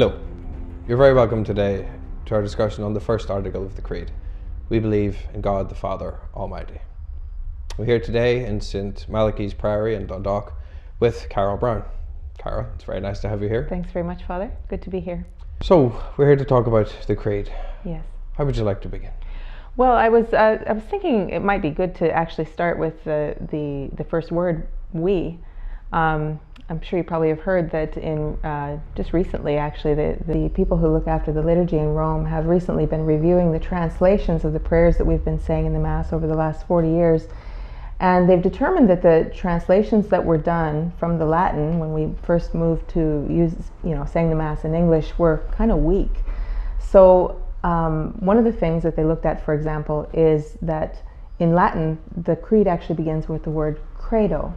Hello, you're very welcome today to our discussion on the first article of the Creed. We believe in God the Father Almighty. We're here today in St. Malachy's Priory in Dundalk with Carol Brown. Carol, it's very nice to have you here. Thanks very much, Father. Good to be here. So, we're here to talk about the Creed. Yes. How would you like to begin? Well, I was thinking it might be good to actually start with the first word, we. I'm sure you probably have heard that in just recently, actually, the people who look after the liturgy in Rome have recently been reviewing the translations of the prayers that we've been saying in the Mass over the last 40 years. And they've determined that the translations that were done from the Latin when we first moved to saying the Mass in English were kind of weak. So one of the things that they looked at, for example, is that in Latin, the Creed actually begins with the word Credo.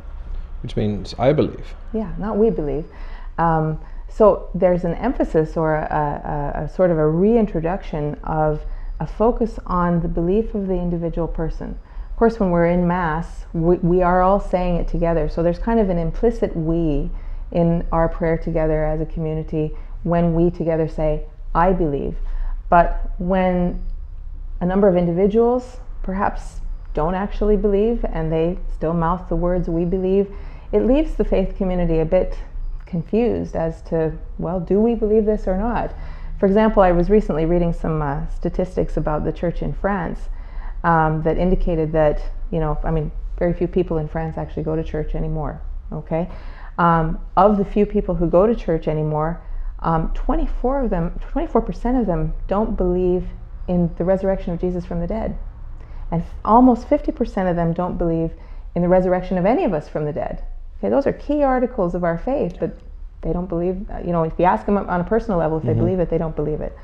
Which means I believe. Yeah, not we believe. So there's an emphasis or a sort of a reintroduction of a focus on the belief of the individual person. Of course, when we're in Mass, we are all saying it together. So there's kind of an implicit we in our prayer together as a community when we together say, I believe. But when a number of individuals perhaps don't actually believe and they still mouth the words we believe, it leaves the faith community a bit confused as to, well, do we believe this or not? For example, I was recently reading some statistics about the church in France that indicated that, very few people in France actually go to church anymore, okay? Of the few people who go to church anymore, 24% of them don't believe in the resurrection of Jesus from the dead. And almost 50% of them don't believe in the resurrection of any of us from the dead. Okay, those are key articles of our faith, but they don't believe, if you ask them on a personal level if they believe it, they don't believe it.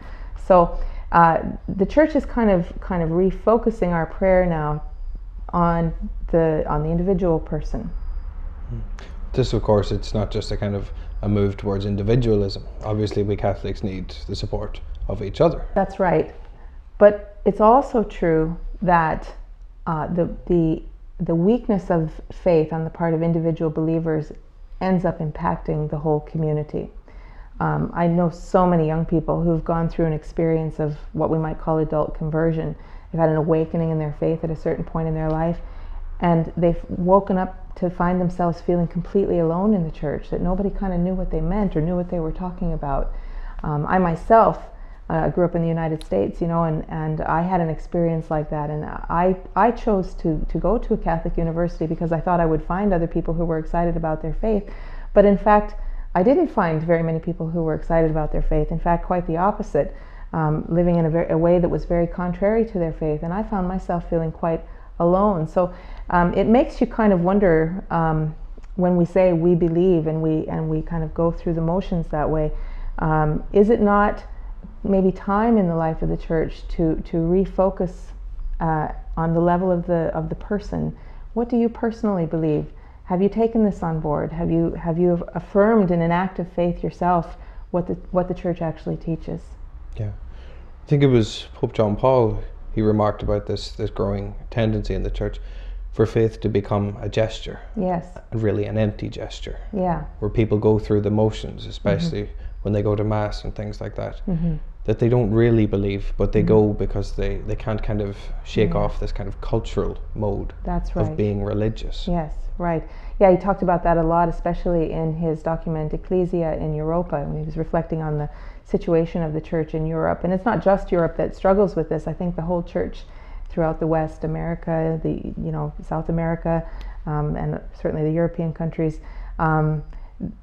So the church is kind of refocusing our prayer now on the individual person. This, of course, it's not just a move towards individualism. Obviously, we Catholics need the support of each other. That's right. But it's also true that the weakness of faith on the part of individual believers ends up impacting the whole community. I know so many young people who've gone through an experience of what we might call adult conversion. They've had an awakening in their faith at a certain point in their life, and they've woken up to find themselves feeling completely alone in the church, that nobody kind of knew what they meant or knew what they were talking about. I myself grew up in the United States, and I had an experience like that, and I chose to go to a Catholic university because I thought I would find other people who were excited about their faith. But in fact, I didn't find very many people who were excited about their faith. In fact, quite the opposite, living in a way that was very contrary to their faith, and I found myself feeling quite alone. So it makes you kind of wonder when we say we believe and we kind of go through the motions that way, is it not maybe time in the life of the church to refocus on the level of the person? What do you personally believe? Have you taken this on board? Have you affirmed in an act of faith yourself what the church actually teaches? Yeah, I think it was Pope John Paul. He remarked about this growing tendency in the church for faith to become a gesture. Yes. And really an empty gesture. Yeah. Where people go through the motions, especially when they go to Mass and things like that. That they don't really believe, but they go because they can't kind of shake off this kind of cultural mode. That's right. Of being religious. Yes, right. Yeah, he talked about that a lot, especially in his document Ecclesia in Europa, when he was reflecting on the situation of the church in Europe. And it's not just Europe that struggles with this. I think the whole church throughout the West, America, South America, and certainly the European countries,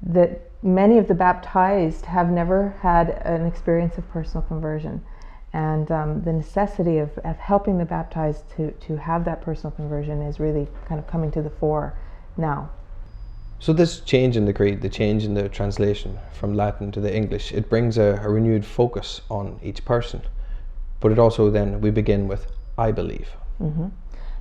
that many of the baptized have never had an experience of personal conversion, and the necessity of helping the baptized to have that personal conversion is really kind of coming to the fore now. So this change in the Creed, the change in the translation from Latin to the English, it brings a renewed focus on each person, but it also then, we begin with I believe.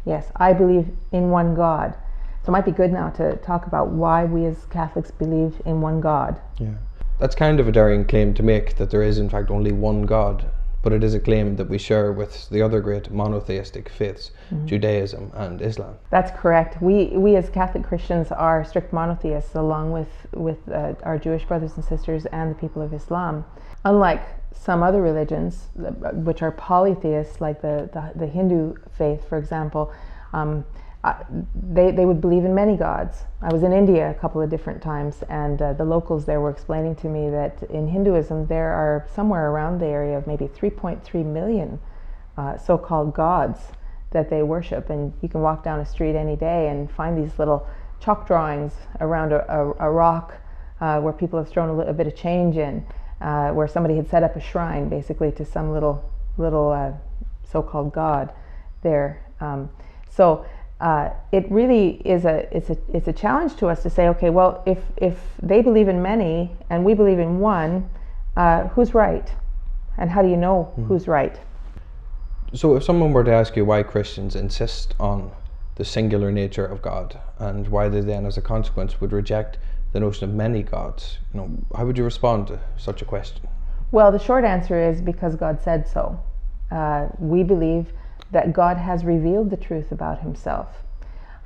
Yes, I believe in one God. So it might be good now to talk about why we as Catholics believe in one God. Yeah, that's kind of a daring claim to make, that there is in fact only one God, but it is a claim that we share with the other great monotheistic faiths, Judaism and Islam. That's correct. We as Catholic Christians are strict monotheists, along with our Jewish brothers and sisters and the people of Islam. Unlike some other religions, which are polytheists, like the Hindu faith, for example, they would believe in many gods. I was in India a couple of different times, and the locals there were explaining to me that in Hinduism there are somewhere around the area of maybe 3.3 million so-called gods that they worship. And you can walk down a street any day and find these little chalk drawings around a rock where people have thrown a bit of change in, where somebody had set up a shrine basically to some little so-called god there. It really is it's a challenge to us to say, okay, well, if they believe in many and we believe in one, who's right? And how do you know who's right? So if someone were to ask you why Christians insist on the singular nature of God, and why they then as a consequence would reject the notion of many gods, how would you respond to such a question? Well, the short answer is because God said so. We believe that God has revealed the truth about himself.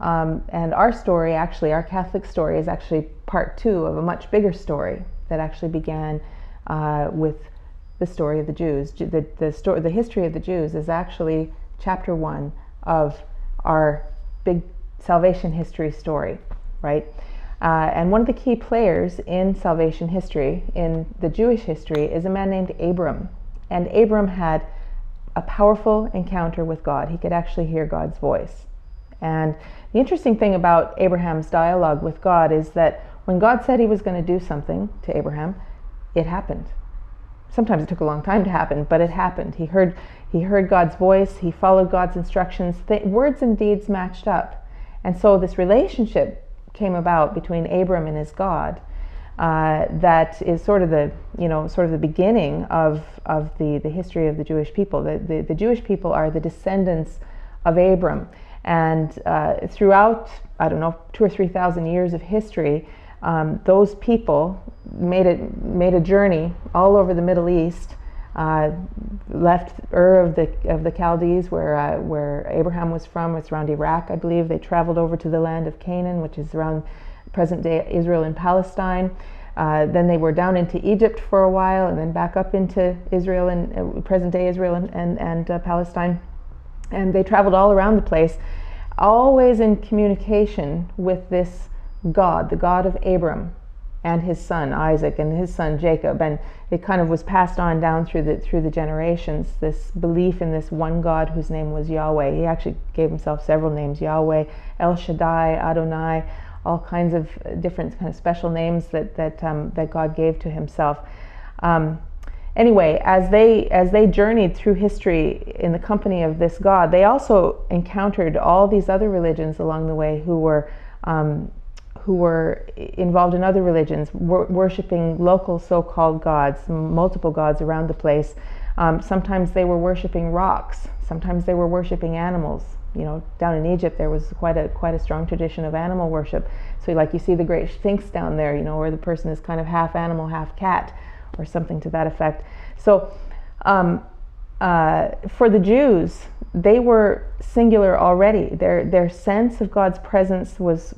And our story, actually, our Catholic story, is actually part 2 of a much bigger story that actually began with the story of the Jews. The history of the Jews is actually chapter 1 of our big salvation history story, right? And one of the key players in salvation history, in the Jewish history, is a man named Abram. And Abram had a powerful encounter with God. He could actually hear God's voice. And the interesting thing about Abraham's dialogue with God is that when God said he was going to do something to Abraham, it happened. Sometimes it took a long time to happen, but it happened. He heard God's voice, he followed God's instructions, words and deeds matched up. And so this relationship came about between Abram and his God, that is sort of the beginning of the history of the Jewish people. The Jewish people are the descendants of Abram, and throughout, 2,000 or 3,000 years of history, those people made a journey all over the Middle East, left Ur of the Chaldees, where Abraham was from. It's around Iraq, I believe. They traveled over to the land of Canaan, which is around present-day Israel and Palestine. Then they were down into Egypt for a while, and then back up into Israel and present-day Israel and Palestine. And they traveled all around the place, always in communication with this God, the God of Abram, and his son Isaac, and his son Jacob. And it kind of was passed on down through the generations, this belief in this one God whose name was Yahweh. He actually gave himself several names: Yahweh, El Shaddai, Adonai, all kinds of different kind of special names that God gave to himself. Anyway, as they journeyed through history in the company of this God, they also encountered all these other religions along the way who were involved in other religions, worshiping local so-called gods, multiple gods around the place. Sometimes they were worshiping rocks. Sometimes they were worshiping animals. Down in Egypt there was quite a strong tradition of animal worship. So like you see the great Sphinx down there, where the person is kind of half animal, half cat, or something to that effect. So for the Jews, they were singular already. Their sense of God's presence was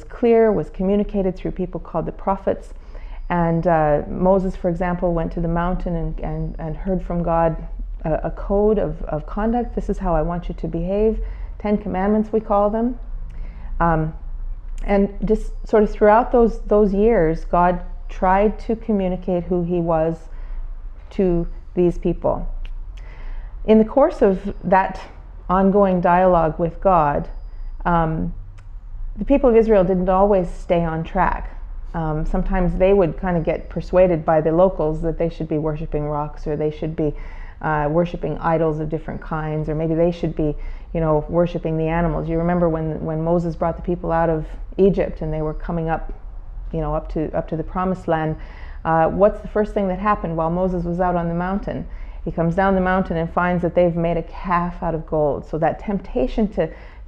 clear, was communicated through people called the prophets. And Moses, for example, went to the mountain and heard from God a code of conduct. This is how I want you to behave. 10 Commandments, we call them. And just sort of throughout those years, God tried to communicate who he was to these people. In the course of that ongoing dialogue with God, the people of Israel didn't always stay on track. Sometimes they would kind of get persuaded by the locals that they should be worshiping rocks, or they should be worshiping idols of different kinds, or maybe they should be, worshiping the animals. You remember when Moses brought the people out of Egypt and they were coming up, up to the promised land. What's the first thing that happened while Moses was out on the mountain? He comes down the mountain and finds that they've made a calf out of gold. So that temptation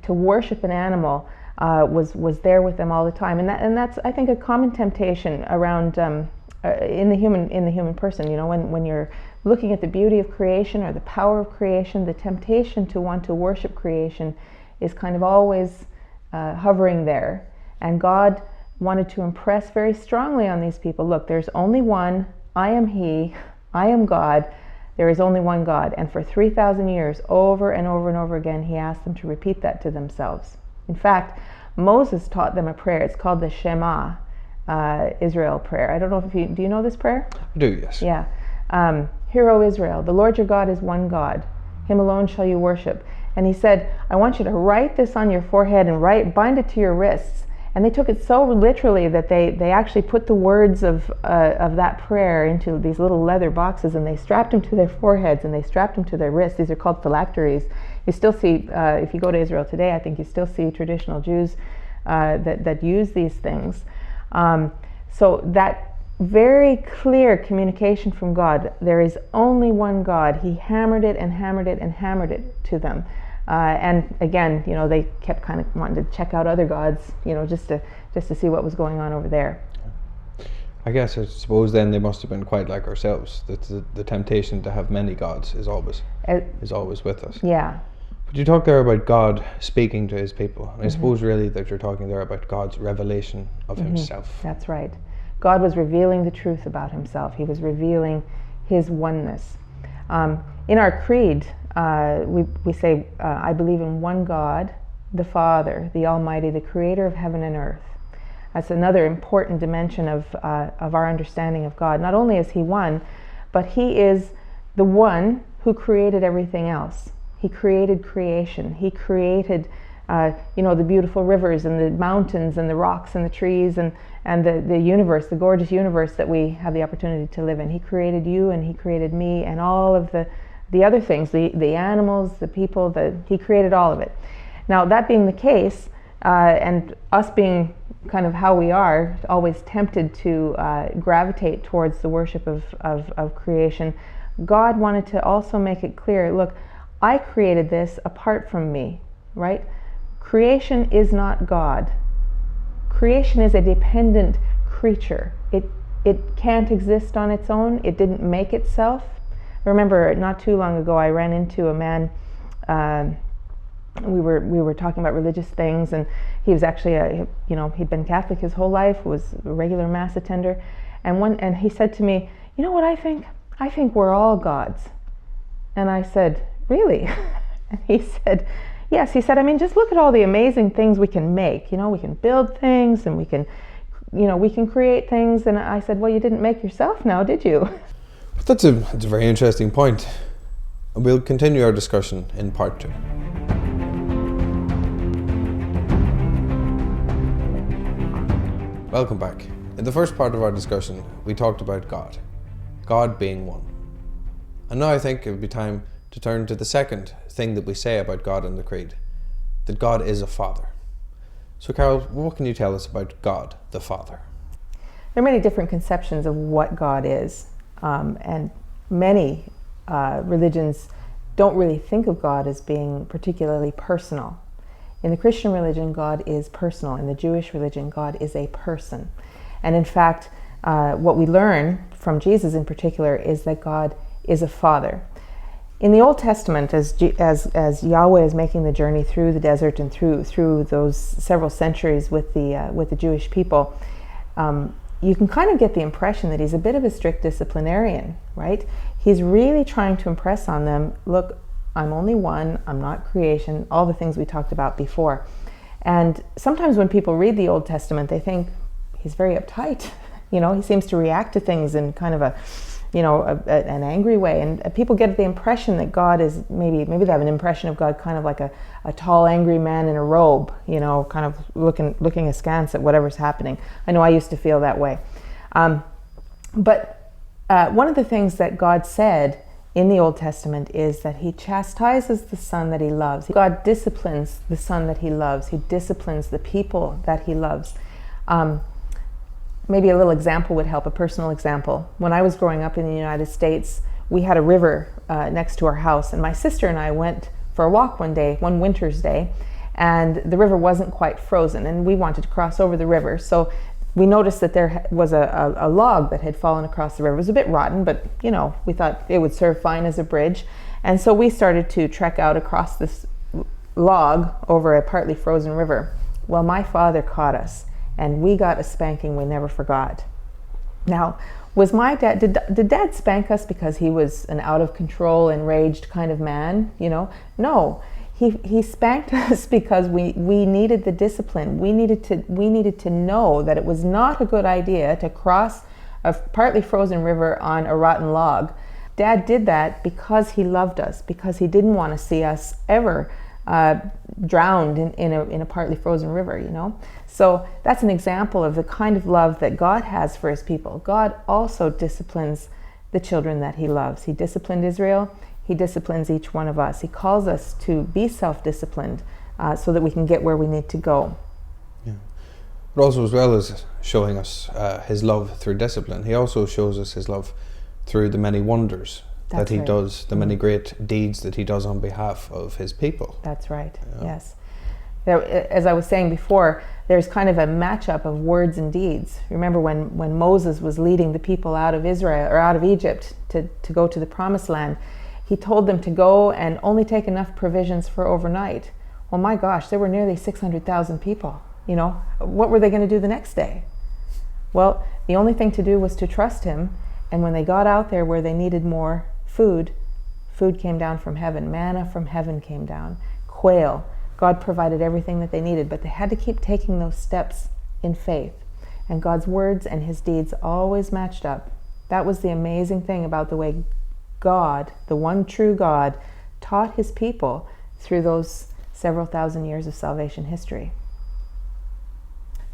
to worship an animal was there with them all the time, and that's, I think, a common temptation around in the human person. You know, when you're looking at the beauty of creation or the power of creation, the temptation to want to worship creation is kind of always hovering there. And God wanted to impress very strongly on these people, look, there's only one, I am He, I am God, there is only one God. And for 3,000 years, over and over and over again, He asked them to repeat that to themselves. In fact, Moses taught them a prayer. It's called the Shema Israel prayer. I don't know do you know this prayer? I do, yes. Yeah. Hear, O Israel, the Lord your God is one God. Him alone shall you worship. And He said, I want you to write this on your forehead and bind it to your wrists. And they took it so literally that they actually put the words of that prayer into these little leather boxes, and they strapped them to their foreheads and they strapped them to their wrists. These are called phylacteries. You still see, if you go to Israel today, I think you still see traditional Jews that use these things. So that very clear communication from God, there is only one God. He hammered it and hammered it and hammered it to them. And again, you know, they kept kind of wanting to check out other gods, you know, just to see what was going on over there. I guess I suppose then they must have been quite like ourselves. That the temptation to have many gods is always with us. Yeah. But you talk there about God speaking to His people, and I suppose really that you're talking there about God's revelation of Himself. That's right. God was revealing the truth about Himself. He was revealing His oneness. In our creed, we say, I believe in one God, the Father, the Almighty, the Creator of heaven and earth. That's another important dimension of our understanding of God. Not only is He one, but He is the one who created everything else. He created creation. He created, the beautiful rivers and the mountains and the rocks and the trees and the universe, the gorgeous universe that we have the opportunity to live in. He created you and He created me and all of the other things, the animals, the people, He created all of it. Now, that being the case, and us being kind of how we are, always tempted to gravitate towards the worship of creation, God wanted to also make it clear, look, I created this apart from me, right? Creation is not God. Creation is a dependent creature. It can't exist on its own. It didn't make itself. I remember not too long ago I ran into a man, we were talking about religious things, and he was actually he'd been Catholic his whole life, was a regular mass attender, and he said to me, you know what I think? I think we're all gods. And I said, really? And he said, yes. He said, I mean, just look at all the amazing things we can make. You know, we can build things and we can create things. And I said, well, you didn't make yourself now, did you? But that's a very interesting point. And we'll continue our discussion in part 2. Welcome back. In the first part of our discussion, we talked about God being one. And now I think it would be time to turn to the second thing that we say about God in the Creed, that God is a Father. So Carol, what can you tell us about God, the Father? There are many different conceptions of what God is, and many religions don't really think of God as being particularly personal. In the Christian religion, God is personal. In the Jewish religion, God is a person. And in fact, what we learn from Jesus in particular is that God is a Father. In the Old Testament, as Yahweh is making the journey through the desert and through those several centuries with the Jewish people, you can kind of get the impression that He's a bit of a strict disciplinarian, right? He's really trying to impress on them, look, I'm only one, I'm not creation, all the things we talked about before. And sometimes when people read the Old Testament, they think He's very uptight. He seems to react to things in kind of an angry way, and people get the impression that God is maybe they have an impression of God kind of like a tall angry man in a robe, kind of looking askance at whatever's happening. I know I used to feel that way, but one of the things that God said in the Old Testament is that He chastises the son that He loves. God disciplines the son that He loves. He disciplines the people that He loves. Maybe a little example would help, a personal example. When I was growing up in the United States, we had a river next to our house, and my sister and I went for a walk one winter's day, and the river wasn't quite frozen, and we wanted to cross over the river. So we noticed that there was a log that had fallen across the river. It was a bit rotten, but we thought it would serve fine as a bridge. And so we started to trek out across this log over a partly frozen river. Well, my father caught us, and we got a spanking we never forgot. Now, was my dad, did Dad spank us because he was an out of control, enraged kind of man? No. He spanked us because we needed the discipline. We needed to know that it was not a good idea to cross a partly frozen river on a rotten log. Dad did that because he loved us, because he didn't want to see us ever drowned in a partly frozen river, So that's an example of the kind of love that God has for his people. God also disciplines the children that he loves. He disciplined Israel. He disciplines each one of us. He calls us to be self-disciplined so that we can get where we need to go. Yeah. But also, as well as showing us his love through discipline, he also shows us his love through the many wonders that he does, the many great deeds that he does on behalf of his people. That's right, yes. As I was saying before, there's kind of a matchup of words and deeds. Remember when Moses was leading the people out of Israel, or out of Egypt, to go to the Promised Land, he told them to go and only take enough provisions for overnight. Well, my gosh, there were nearly 600,000 people. What were they going to do the next day? Well, the only thing to do was to trust him. And when they got out there where they needed more food came down from heaven. Manna from heaven came down. Quail. God provided everything that they needed, but they had to keep taking those steps in faith. And God's words and his deeds always matched up. That was the amazing thing about the way God, the one true God, taught his people through those several thousand years of salvation history.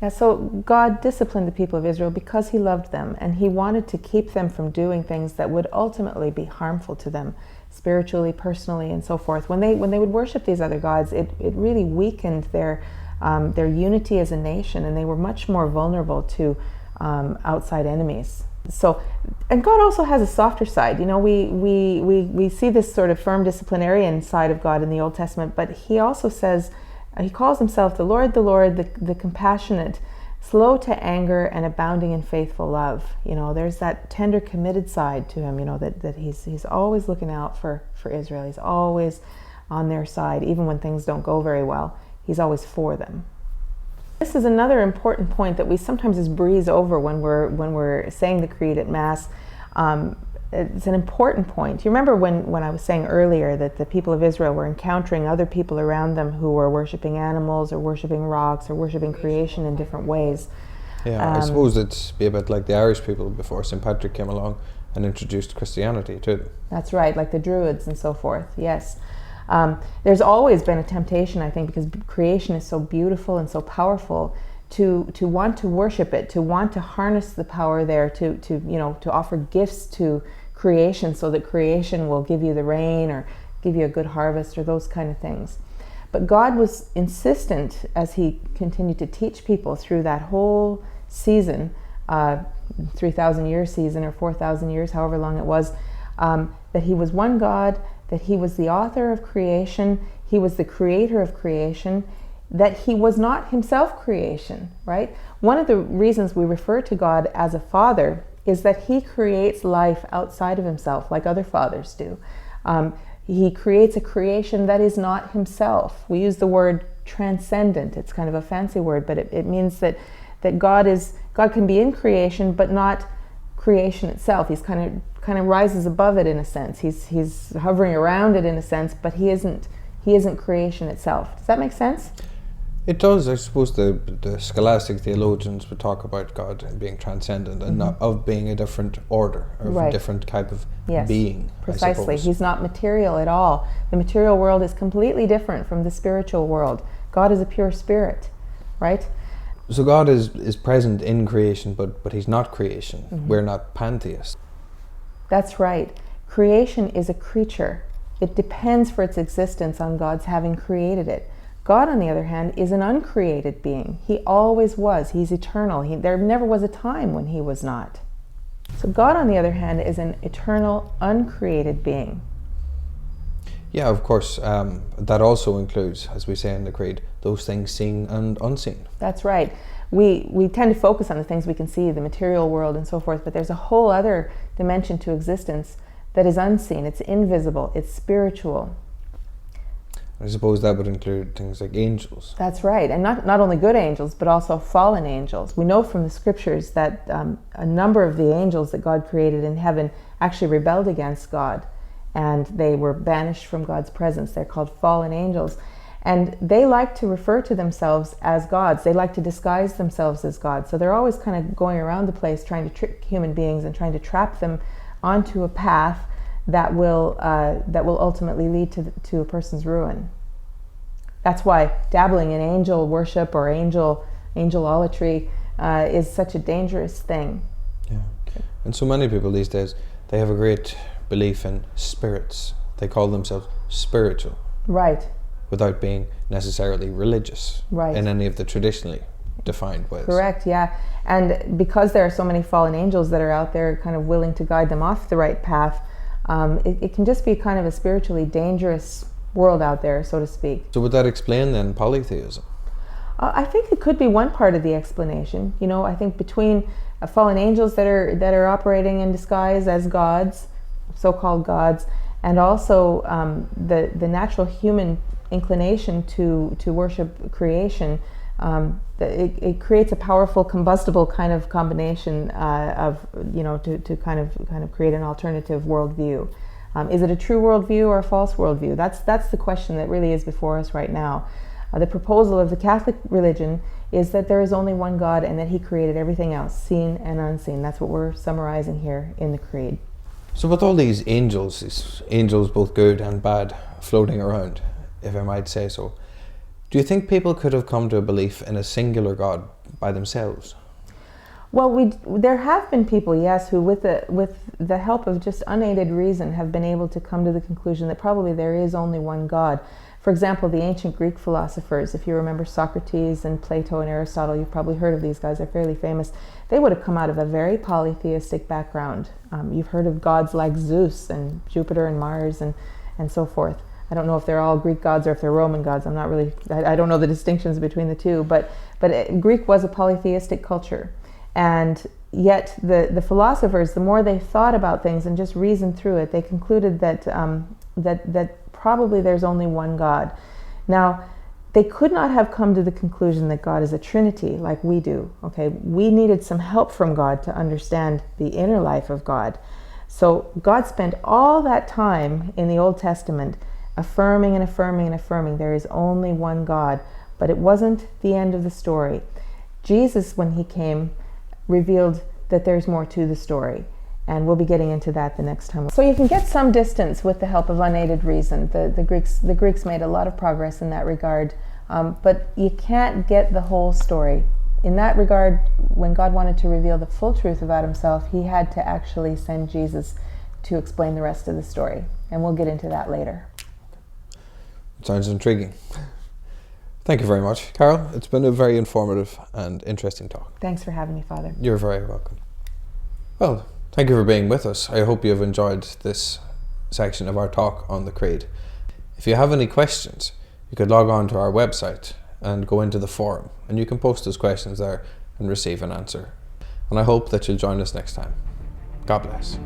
So God disciplined the people of Israel because he loved them, and he wanted to keep them from doing things that would ultimately be harmful to them, spiritually, personally, and so forth. When they would worship these other gods, it really weakened their unity as a nation, and they were much more vulnerable to outside enemies. So, and God also has a softer side. We see this sort of firm disciplinarian side of God in the Old Testament, but he also says, he calls himself the Lord, the compassionate, slow to anger, and abounding in faithful love. There's that tender, committed side to him, that he's always looking out for Israel. He's always on their side, even when things don't go very well. He's always for them. This is another important point that we sometimes just breeze over when we're saying the Creed at Mass. It's an important point. You remember when I was saying earlier that the people of Israel were encountering other people around them who were worshiping animals or worshiping rocks or worshiping creation in different ways. Yeah, I suppose it'd be a bit like the Irish people before St. Patrick came along and introduced Christianity to them. That's right, like the Druids and so forth, yes. There's always been a temptation, I think, because creation is so beautiful and so powerful, to want to worship it, to want to harness the power there, to offer gifts to creation so that creation will give you the rain or give you a good harvest or those kind of things. But God was insistent, as he continued to teach people through that whole season, 3,000 year season or 4,000 years, however long it was, that he was one God, that he was the author of creation, he was the creator of creation, that he was not himself creation, right? One of the reasons we refer to God as a father is that he creates life outside of himself, like other fathers do. He creates a creation that is not himself. We use the word transcendent. It's kind of a fancy word, but it means that God can be in creation, but not creation itself. He's kind of rises above it in a sense. He's hovering around it in a sense, but he isn't creation itself. Does that make sense? It does. I suppose the scholastic theologians would talk about God being transcendent and not of being a different order or a different type of being. Precisely. He's not material at all. The material world is completely different from the spiritual world. God is a pure spirit, right? So God is present in creation, but he's not creation. We're not pantheists. That's right. Creation is a creature. It depends for its existence on God's having created it. God, on the other hand, is an uncreated being. He always was. He's eternal. There never was a time when he was not. So God, on the other hand, is an eternal, uncreated being. Yeah, of course. That also includes, as we say in the Creed, those things seen and unseen. That's right. we tend to focus on the things we can see, the material world and so forth, but there's a whole other dimension to existence that is unseen. It's invisible. It's spiritual. I suppose that would include things like angels. That's right. And not only good angels, but also fallen angels. We know from the scriptures that a number of the angels that God created in heaven actually rebelled against God, and they were banished from God's presence. They're called fallen angels. And they like to refer to themselves as gods. They like to disguise themselves as gods. So they're always kind of going around the place trying to trick human beings and trying to trap them onto a path that will ultimately lead to a person's ruin. That's why dabbling in angel worship or angelolatry is such a dangerous thing. Yeah. And so many people these days, they have a great belief in spirits. They call themselves spiritual. Right. Without being necessarily religious. Right. In any of the traditionally defined ways. Correct, yeah. And because there are so many fallen angels that are out there kind of willing to guide them off the right path, it can just be kind of a spiritually dangerous world out there, so to speak. So would that explain then polytheism? I think it could be one part of the explanation. You know, I think between fallen angels that are operating in disguise as gods, so-called gods, and also the natural human inclination to worship creation, it creates a powerful combustible kind of combination of, you know, to kind of create an alternative worldview. Is it a true worldview or a false worldview? That's the question that really is before us right now. The proposal of the Catholic religion is that there is only one God and that He created everything else, seen and unseen. That's what we're summarizing here in the Creed. So with all these angels both good and bad, floating around, if I might say so, do you think people could have come to a belief in a singular God by themselves? Well, there have been people, yes, who with the help of just unaided reason have been able to come to the conclusion that probably there is only one God. For example, the ancient Greek philosophers, if you remember Socrates and Plato and Aristotle, you've probably heard of these guys, they're fairly famous. They would have come out of a very polytheistic background. You've heard of gods like Zeus and Jupiter and Mars and so forth. I don't know if they're all Greek gods or if they're Roman gods. I'm not really, I don't know the distinctions between the two, but Greek was a polytheistic culture. And yet the philosophers, the more they thought about things and just reasoned through it, they concluded that probably there's only one God. Now, they could not have come to the conclusion that God is a Trinity like we do. Okay, we needed some help from God to understand the inner life of God. So God spent all that time in the Old Testament affirming and affirming and affirming there is only one God, but it wasn't the end of the story. Jesus, when He came, revealed that there's more to the story, and we'll be getting into that the next time. So you can get some distance with the help of unaided reason. The Greeks made a lot of progress in that regard, but you can't get the whole story. In that regard, when God wanted to reveal the full truth about Himself, He had to actually send Jesus to explain the rest of the story, and we'll get into that later. Sounds intriguing. Thank you very much, Carol. It's been a very informative and interesting talk. Thanks for having me, Father. You're very welcome. Well, thank you for being with us. I hope you have enjoyed this section of our talk on the Creed. If you have any questions, you could log on to our website and go into the forum, and you can post those questions there and receive an answer. And I hope that you'll join us next time. God bless.